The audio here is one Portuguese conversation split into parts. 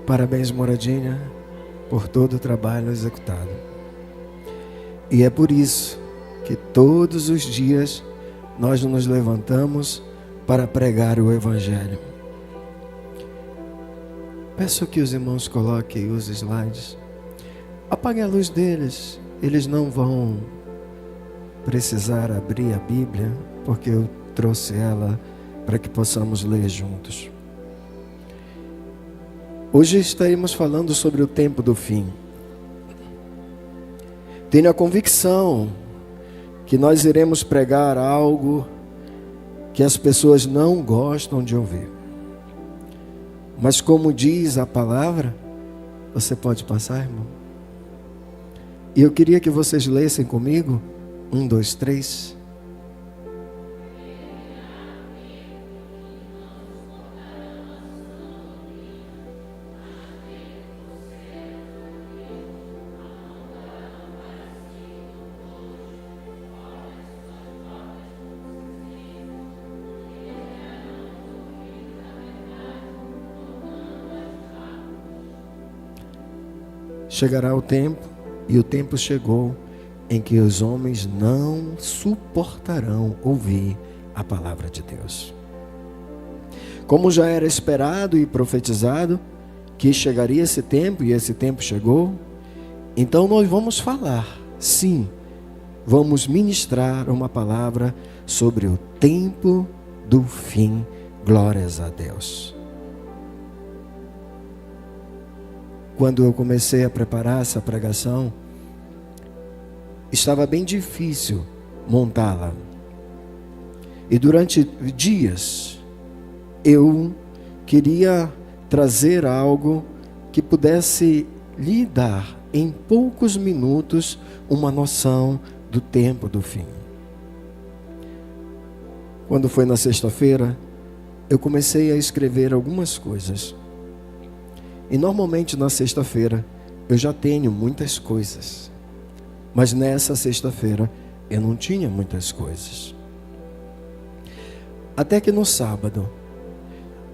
Parabéns, Moradinha, por todo o trabalho executado. E é por isso que todos os dias nós nos levantamos para pregar o Evangelho. Peço que os irmãos coloquem os slides. Apague a luz deles. Eles não vão precisar abrir a Bíblia, porque eu trouxe ela para que possamos ler juntos. Hoje estaremos falando sobre o tempo do fim. Tenho a convicção que nós iremos pregar algo que as pessoas não gostam de ouvir. Mas como diz a palavra, você pode passar, irmão? E eu queria que vocês lessem comigo, 1, 2, 3. Chegará o tempo, e o tempo chegou, em que os homens não suportarão ouvir a palavra de Deus. Como já era esperado e profetizado que chegaria esse tempo, e esse tempo chegou, então nós vamos falar, sim, vamos ministrar uma palavra sobre o tempo do fim. Glórias a Deus. Quando eu comecei a preparar essa pregação, estava bem difícil montá-la. E durante dias, eu queria trazer algo que pudesse lhe dar, em poucos minutos, uma noção do tempo do fim. Quando foi na sexta-feira, eu comecei a escrever algumas coisas. E normalmente na sexta-feira eu já tenho muitas coisas. Mas nessa sexta-feira eu não tinha muitas coisas. Até que no sábado,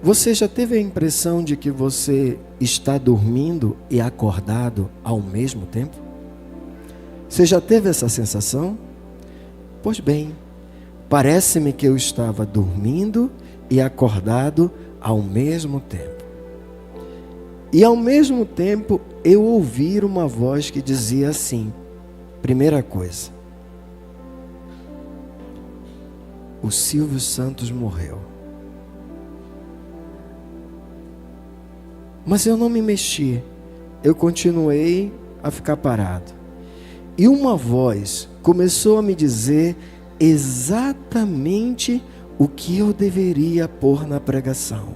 você já teve a impressão de que você está dormindo e acordado ao mesmo tempo? Você já teve essa sensação? Pois bem, parece-me que eu estava dormindo e acordado ao mesmo tempo. E ao mesmo tempo eu ouvi uma voz que dizia assim: primeira coisa, o Silvio Santos morreu. Mas eu não me mexi, eu continuei a ficar parado. E uma voz começou a me dizer exatamente o que eu deveria pôr na pregação.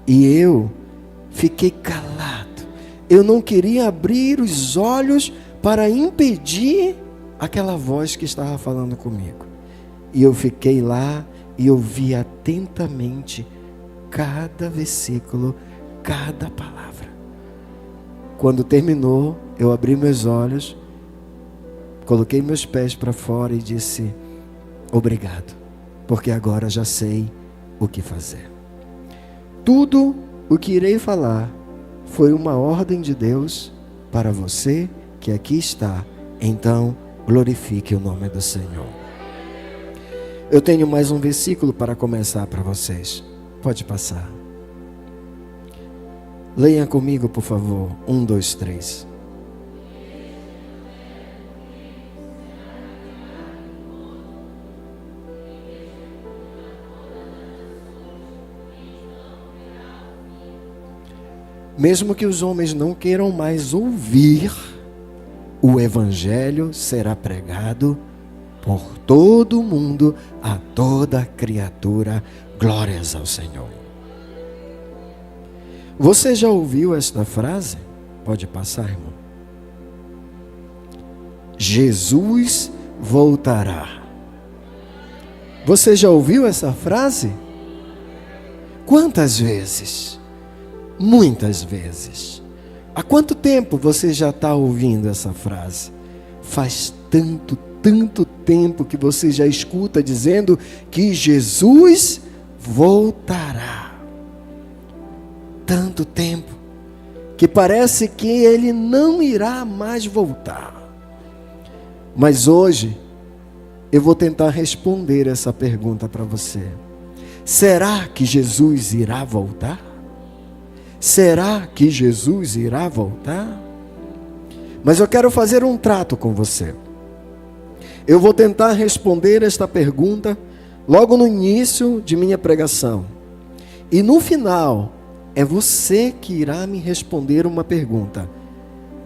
E eu fiquei calado. Eu não queria abrir os olhos para impedir aquela voz que estava falando comigo. E eu fiquei lá e ouvi atentamente cada versículo, cada palavra. Quando terminou, eu abri meus olhos, coloquei meus pés para fora e disse: obrigado, porque agora já sei o que fazer. Tudo o que irei falar foi uma ordem de Deus para você que aqui está. Então, glorifique o nome do Senhor. Eu tenho mais um versículo para começar para vocês. Pode passar. Leia comigo, por favor. 1, 2, 3. Mesmo que os homens não queiram mais ouvir, o Evangelho será pregado por todo o mundo, a toda criatura. Glórias ao Senhor. Você já ouviu esta frase? Pode passar, irmão. Jesus voltará. Você já ouviu essa frase? Quantas vezes? Muitas vezes. Há quanto tempo você já está ouvindo essa frase? Faz tanto tempo que você já escuta dizendo que Jesus voltará. Tanto tempo. que parece que ele não irá mais voltar. Mas hoje eu vou tentar responder essa pergunta para você. Será que Jesus irá voltar? Será que Jesus irá voltar? Mas eu quero fazer um trato com você. Eu vou tentar responder esta pergunta logo no início de minha pregação. E no final, é você que irá me responder uma pergunta.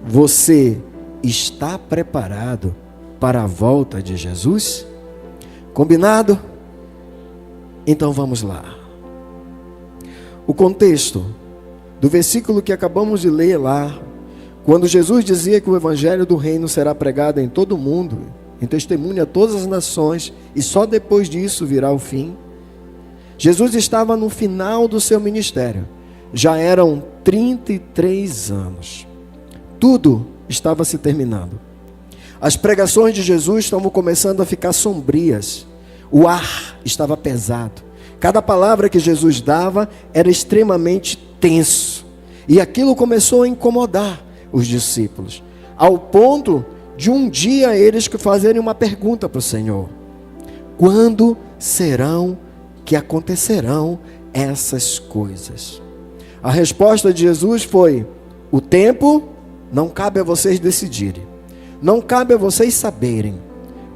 Você está preparado para a volta de Jesus? Combinado? Então vamos lá. O contexto do versículo que acabamos de ler lá, quando Jesus dizia que o evangelho do reino será pregado em todo o mundo, em testemunho a todas as nações, e só depois disso virá o fim. Jesus estava no final do seu ministério. Já eram 33 anos. Tudo estava se terminando. As pregações de Jesus estavam começando a ficar sombrias. O ar estava pesado. Cada palavra que Jesus dava era extremamente tenso. E aquilo começou a incomodar os discípulos, ao ponto de um dia eles fazerem uma pergunta para o Senhor: quando serão que acontecerão essas coisas? A resposta de Jesus foi: o tempo não cabe a vocês decidirem, não cabe a vocês saberem,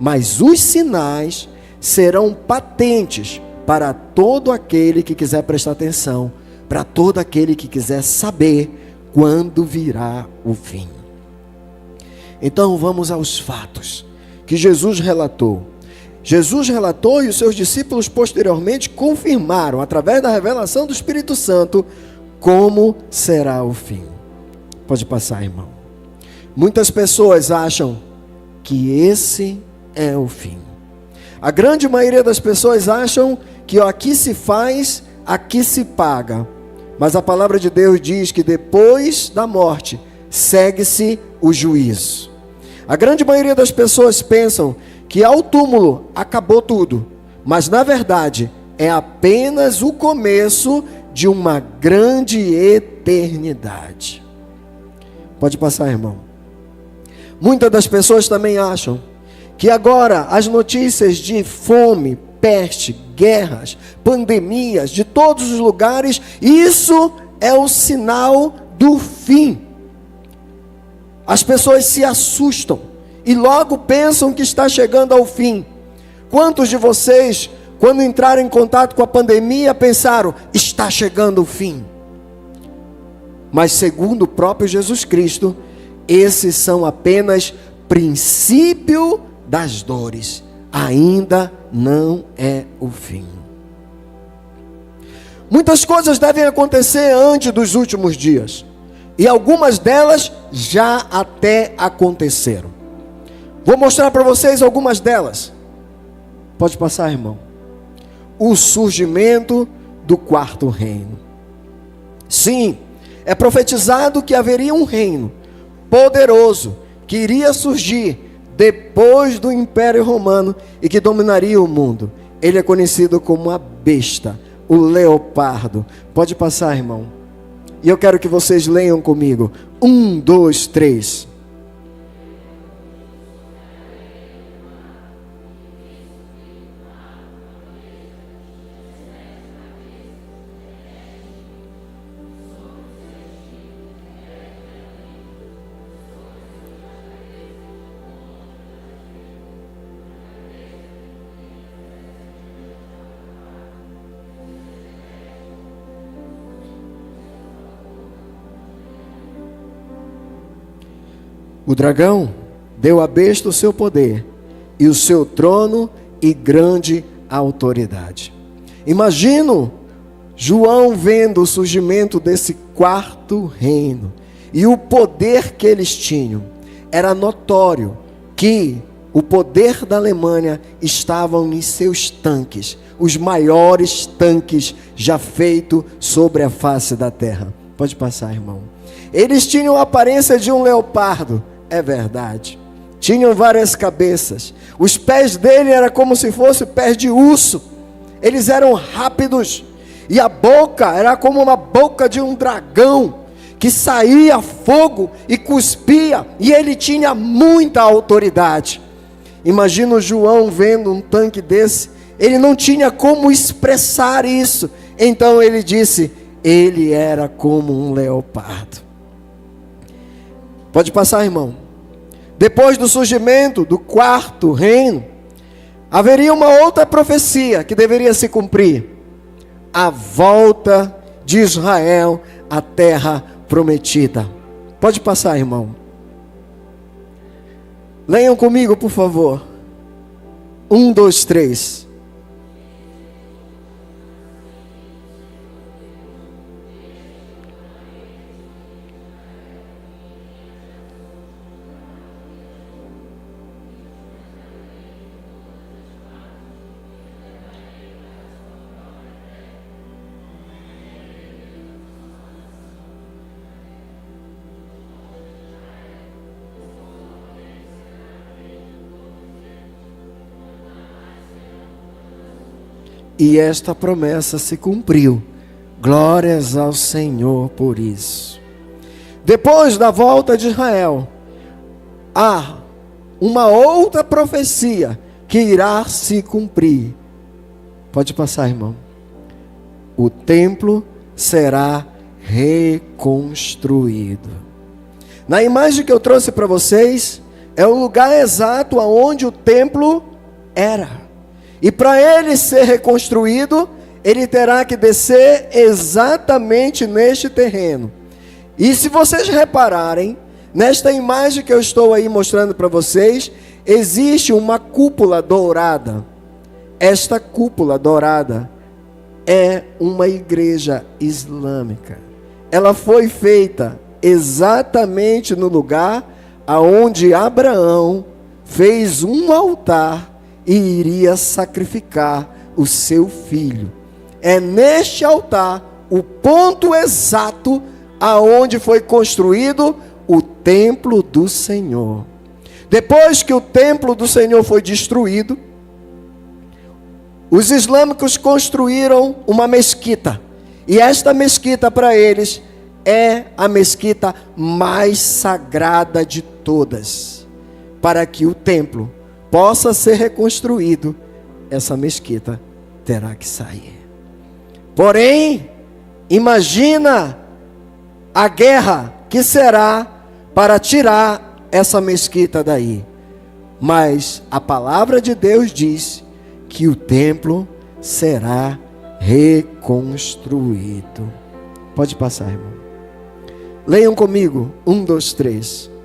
mas os sinais serão patentes para todo aquele que quiser prestar atenção, para todo aquele que quiser saber quando virá o fim. Então vamos aos fatos que Jesus relatou. Jesus relatou e os seus discípulos posteriormente confirmaram, através da revelação do Espírito Santo, como será o fim. Pode passar, irmão. Muitas pessoas acham que esse é o fim. A grande maioria das pessoas acham que aqui se faz, aqui se paga. Mas a palavra de Deus diz que depois da morte segue-se o juízo. A grande maioria das pessoas pensam que ao túmulo acabou tudo, mas na verdade é apenas o começo de uma grande eternidade. Pode passar, irmão. Muitas das pessoas também acham que agora as notícias de fome, peste, guerras, pandemias de todos os lugares, isso é o sinal do fim. As pessoas se assustam e logo pensam que está chegando ao fim. Quantos de vocês, quando entraram em contato com a pandemia, pensaram: está chegando o fim? Mas segundo o próprio Jesus Cristo, esses são apenas princípio das dores. Ainda não é o fim. Muitas coisas devem acontecer antes dos últimos dias, e algumas delas já até aconteceram. Vou mostrar para vocês algumas delas. Pode passar, irmão. O surgimento do quarto reino. Sim, é profetizado que haveria um reino poderoso que iria surgir depois do Império Romano e que dominaria o mundo. Ele é conhecido como a besta, o leopardo. Pode passar, irmão. E eu quero que vocês leiam comigo. 1, 2, 3. O dragão deu à besta o seu poder, e o seu trono e grande autoridade. Imagino João vendo o surgimento desse quarto reino, e o poder que eles tinham. Era notório que o poder da Alemanha estava em seus tanques, os maiores tanques já feitos sobre a face da terra. Pode passar, irmão. Eles tinham a aparência de um leopardo. É verdade. Tinham várias cabeças. Os pés dele eram como se fossem pés de urso. Eles eram rápidos. E a boca era como uma boca de um dragão, que saía fogo e cuspia, e ele tinha muita autoridade. Imagina o João vendo um tanque desse, ele não tinha como expressar isso, então ele disse, ele era como um leopardo. Pode passar, irmão. Depois do surgimento do quarto reino, haveria uma outra profecia que deveria se cumprir: a volta de Israel à terra prometida. Pode passar, irmão. Leiam comigo, por favor. 1, 2, 3. E esta promessa se cumpriu. Glórias ao Senhor por isso. Depois da volta de Israel, há uma outra profecia que irá se cumprir. Pode passar, irmão. O templo será reconstruído. Na imagem que eu trouxe para vocês, é o lugar exato aonde o templo era. E para ele ser reconstruído, ele terá que descer exatamente neste terreno. E se vocês repararem, nesta imagem que eu estou aí mostrando para vocês, existe uma cúpula dourada. Esta cúpula dourada é uma igreja islâmica. Ela foi feita exatamente no lugar aonde Abraão fez um altar e iria sacrificar o seu filho. É neste altar o ponto exato aonde foi construído o templo do Senhor. Depois que o templo do Senhor foi destruído, os islâmicos construíram uma mesquita. E esta mesquita para eles é a mesquita mais sagrada de todas. Para que o templo possa ser reconstruído, essa mesquita terá que sair. Porém, imagina a guerra que será para tirar essa mesquita daí. Mas a palavra de Deus diz que o templo será reconstruído. Pode passar, irmão. Leiam comigo. 1, 2, 3.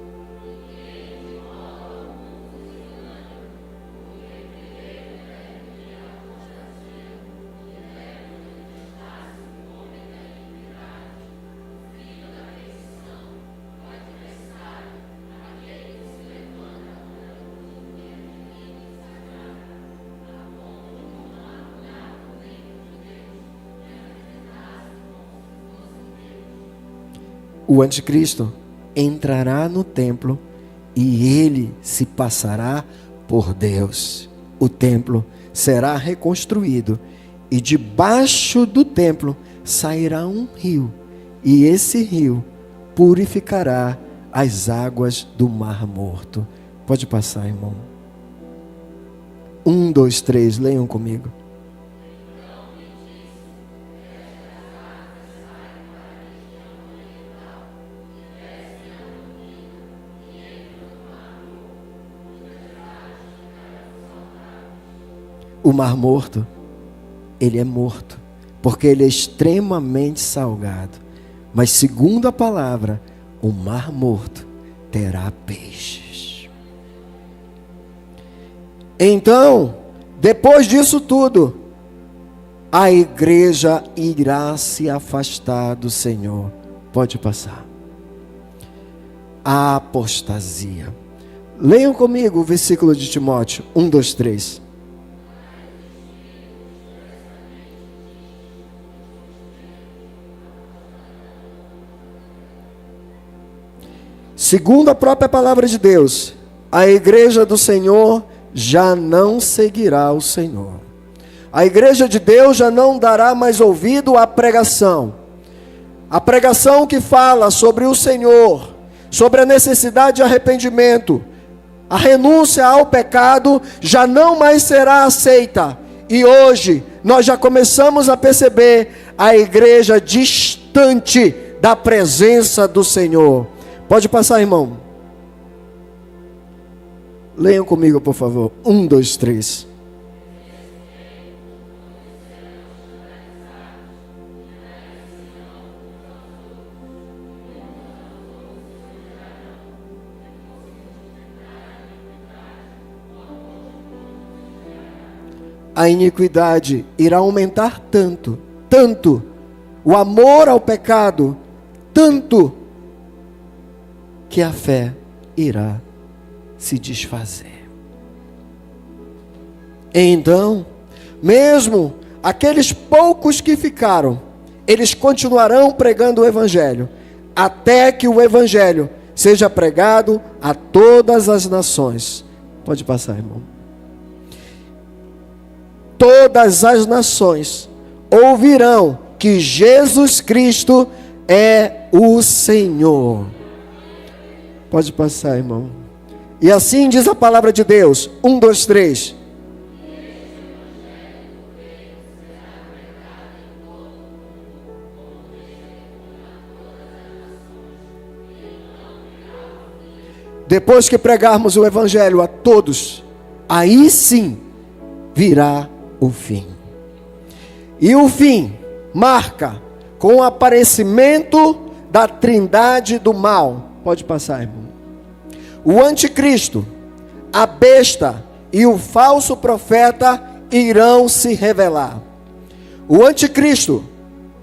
O anticristo entrará no templo e ele se passará por Deus. O templo será reconstruído e debaixo do templo sairá um rio, e esse rio purificará as águas do Mar Morto. Pode passar, irmão. 1, 2, 3, leiam comigo. O Mar Morto, ele é morto, porque ele é extremamente salgado. Mas segundo a palavra, o Mar Morto terá peixes. Então, depois disso tudo, a igreja irá se afastar do Senhor. Pode passar. A apostasia. Leiam comigo o versículo de Timóteo 1, 2, 3. Segundo a própria palavra de Deus, a igreja do Senhor já não seguirá o Senhor. A igreja de Deus já não dará mais ouvido à pregação. A pregação que fala sobre o Senhor, sobre a necessidade de arrependimento, a renúncia ao pecado, já não mais será aceita. E hoje, nós já começamos a perceber a igreja distante da presença do Senhor. Pode passar, irmão. Leiam comigo, por favor. 1, 2, 3. A iniquidade irá aumentar tanto, o amor ao pecado, tanto, que a fé irá se desfazer. Então, mesmo aqueles poucos que ficaram, eles continuarão pregando o Evangelho, até que o Evangelho seja pregado a todas as nações. Pode passar, irmão. Todas as nações ouvirão que Jesus Cristo é o Senhor. Pode passar, irmão. E assim diz a palavra de Deus. 1, 2, 3. Depois que pregarmos o Evangelho a todos, aí sim virá o fim. E o fim marca com o aparecimento da trindade do mal. Pode passar, irmão. O anticristo, a besta e o falso profeta irão se revelar. O anticristo,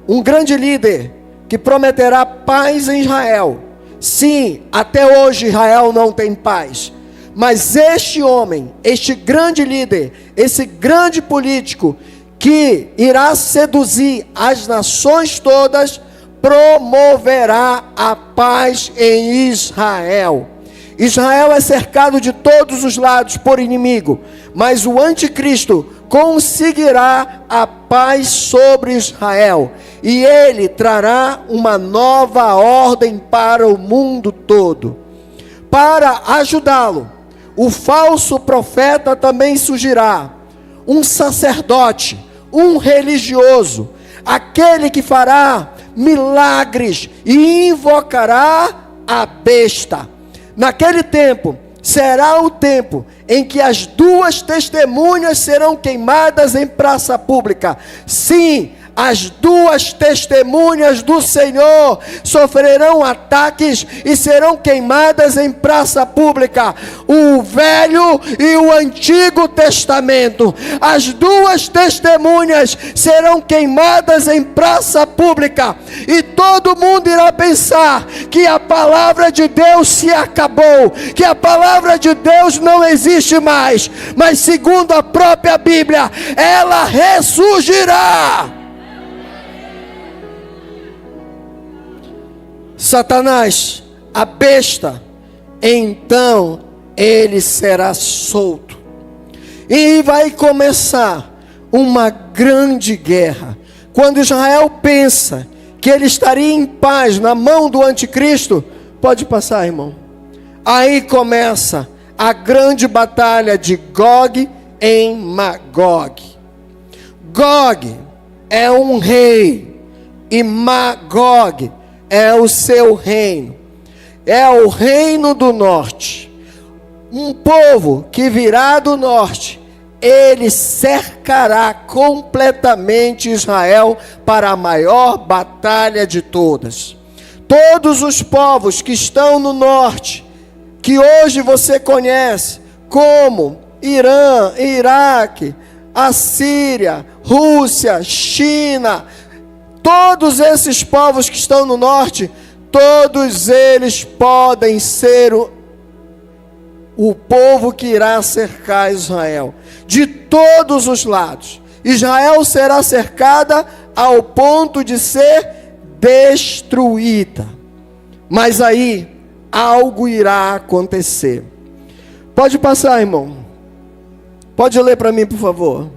um grande líder que prometerá paz em Israel. Sim, até hoje Israel não tem paz. Mas este homem, este grande líder, esse grande político, que irá seduzir as nações todas, promoverá a paz em Israel. Israel é cercado de todos os lados por inimigo, mas o anticristo conseguirá a paz sobre Israel, e ele trará uma nova ordem para o mundo todo. Para ajudá-lo, o falso profeta também surgirá, um sacerdote, um religioso, aquele que fará milagres e invocará a besta. Naquele tempo, será o tempo em que as 2 testemunhas serão queimadas em praça pública. Sim, as 2 testemunhas do Senhor sofrerão ataques e serão queimadas em praça pública. O Velho e o Antigo Testamento. As 2 testemunhas serão queimadas em praça pública. E todo mundo irá pensar que a palavra de Deus se acabou, que a palavra de Deus não existe mais. Mas segundo a própria Bíblia, ela ressurgirá. Satanás, a besta, então ele será solto. E vai começar uma grande guerra. Quando Israel pensa que ele estaria em paz na mão do anticristo, pode passar, irmão. Aí começa a grande batalha de Gog em Magog. Gog é um rei e Magog é o seu reino, é o reino do norte. Um povo que virá do norte, ele cercará completamente Israel para a maior batalha de todas. Todos os povos que estão no norte, que hoje você conhece como Irã, Iraque, Assíria, Rússia, China, todos esses povos que estão no norte, todos eles podem ser o povo que irá cercar Israel, de todos os lados. Israel será cercada ao ponto de ser destruída. Mas aí, algo irá acontecer. Pode passar, irmão. Pode ler para mim, por favor.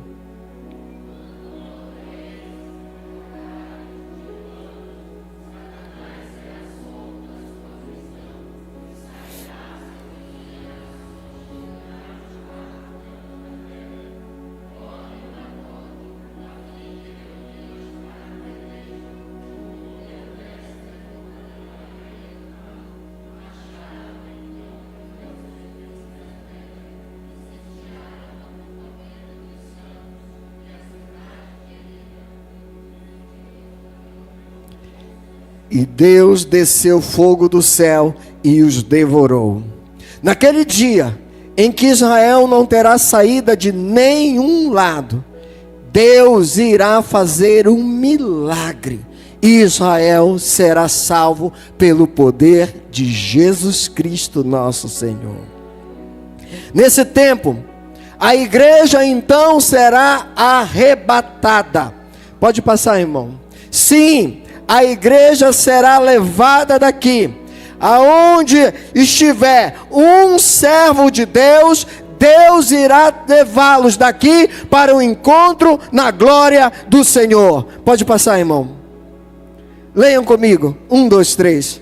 E Deus desceu fogo do céu e os devorou. Naquele dia em que Israel não terá saída de nenhum lado, Deus irá fazer um milagre. E Israel será salvo pelo poder de Jesus Cristo nosso Senhor. Nesse tempo, a igreja então será arrebatada. Pode passar, irmão. Sim, a igreja será levada daqui. Aonde estiver um servo de Deus, Deus irá levá-los daqui para o encontro na glória do Senhor. Pode passar, irmão. Leiam comigo. 1, 2, 3.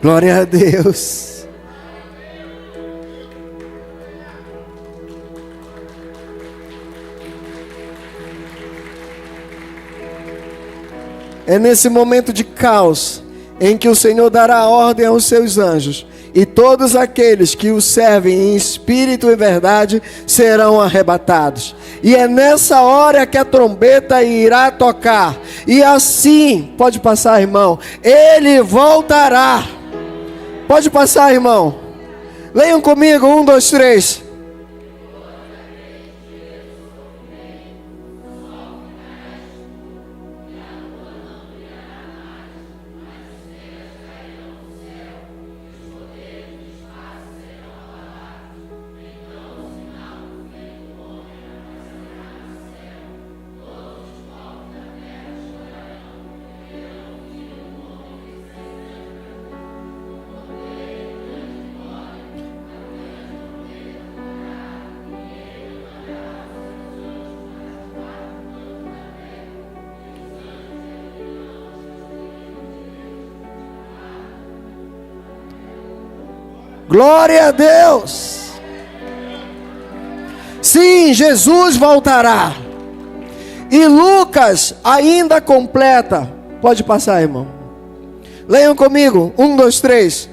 Glória a Deus. É nesse momento de caos em que o Senhor dará ordem aos seus anjos, e todos aqueles que o servem em espírito e verdade serão arrebatados. E é nessa hora que a trombeta irá tocar, e assim, pode passar, irmão, ele voltará. Pode passar, irmão. Leiam comigo, 1, 2, 3. Glória a Deus. Sim, Jesus voltará. E Lucas ainda completa. Pode passar, irmão. Leiam comigo. 1, 2, 3.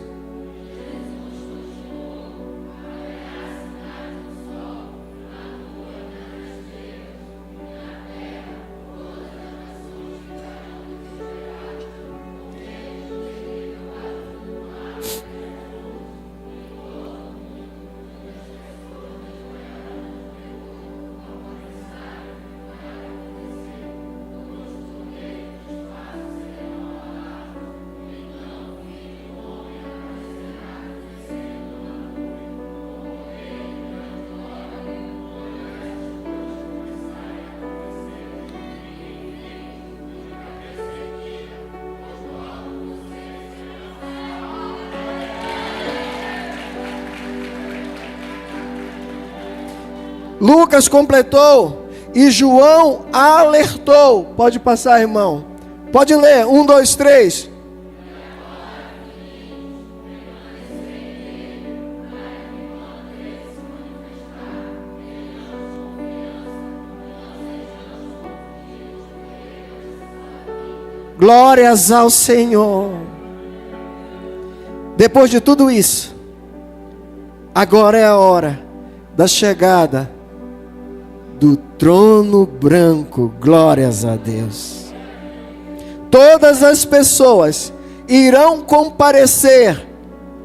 Lucas completou e João alertou. Pode passar, irmão. Pode ler. 1, 2, 3. Glórias ao Senhor. Depois de tudo isso, agora é a hora da chegada do trono branco. Glórias a Deus. Todas as pessoas irão comparecer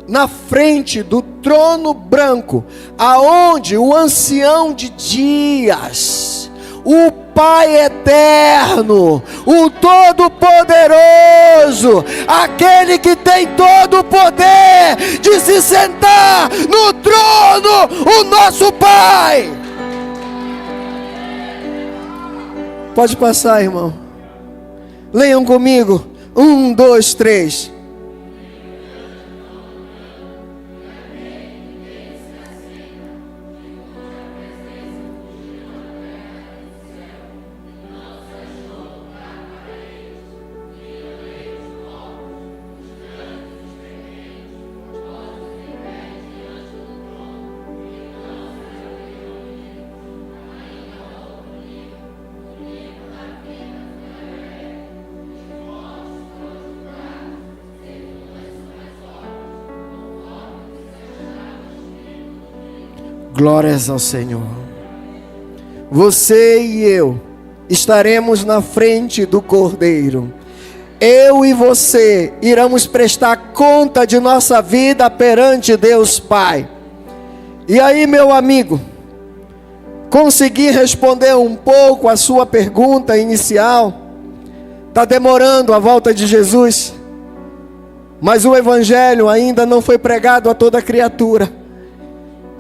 na frente do trono branco, aonde o ancião de dias, o Pai eterno, o Todo-Poderoso, aquele que tem todo o poder de se sentar no trono, o nosso Pai. Pode passar, irmão. Leiam comigo. 1, 2, 3. Glórias ao Senhor. Você e eu estaremos na frente do Cordeiro. Eu e você iremos prestar conta de nossa vida perante Deus Pai. E aí, meu amigo, consegui responder um pouco a sua pergunta inicial? Está demorando a volta de Jesus, mas o Evangelho ainda não foi pregado a toda criatura.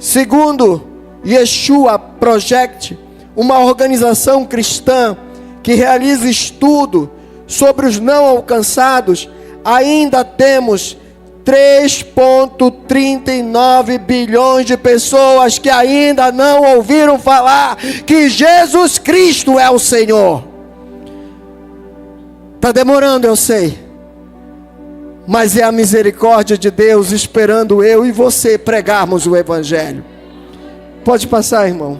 Segundo Yeshua Project, uma organização cristã que realiza estudo sobre os não alcançados, ainda temos 3,39 bilhões de pessoas que ainda não ouviram falar que Jesus Cristo é o Senhor. Está demorando, eu sei, mas é a misericórdia de Deus esperando eu e você pregarmos o Evangelho. Pode passar, irmão.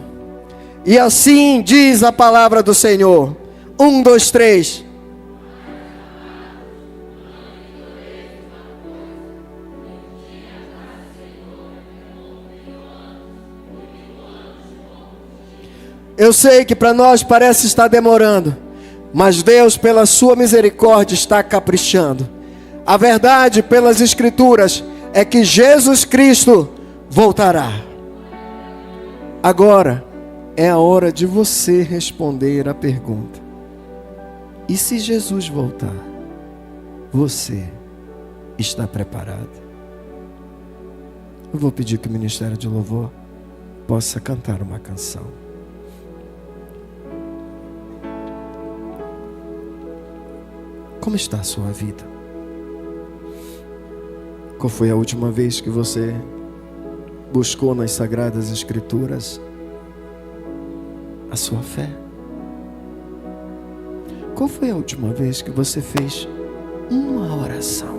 E assim diz a palavra do Senhor. 1, 2, 3. Eu sei que para nós parece estar demorando, mas Deus, pela sua misericórdia, está caprichando. A verdade, pelas Escrituras, é que Jesus Cristo voltará. Agora é a hora de você responder a pergunta: e se Jesus voltar, você está preparado? Eu vou pedir que o Ministério de Louvor possa cantar uma canção. Como está a sua vida? Qual foi a última vez que você buscou nas Sagradas Escrituras a sua fé? Qual foi a última vez que você fez uma oração?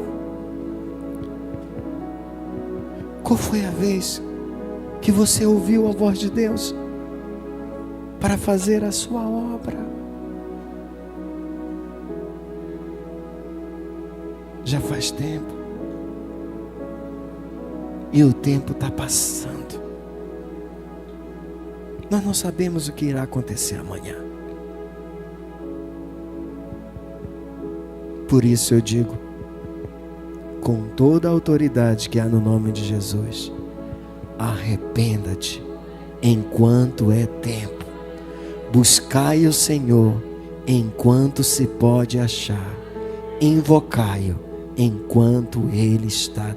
Qual foi a vez que você ouviu a voz de Deus para fazer a sua obra? Já faz tempo. E o tempo está passando. Nós não sabemos o que irá acontecer amanhã. Por isso eu digo, com toda a autoridade que há no nome de Jesus, arrependa-te enquanto é tempo. Buscai o Senhor enquanto se pode achar. Invocai-o enquanto Ele está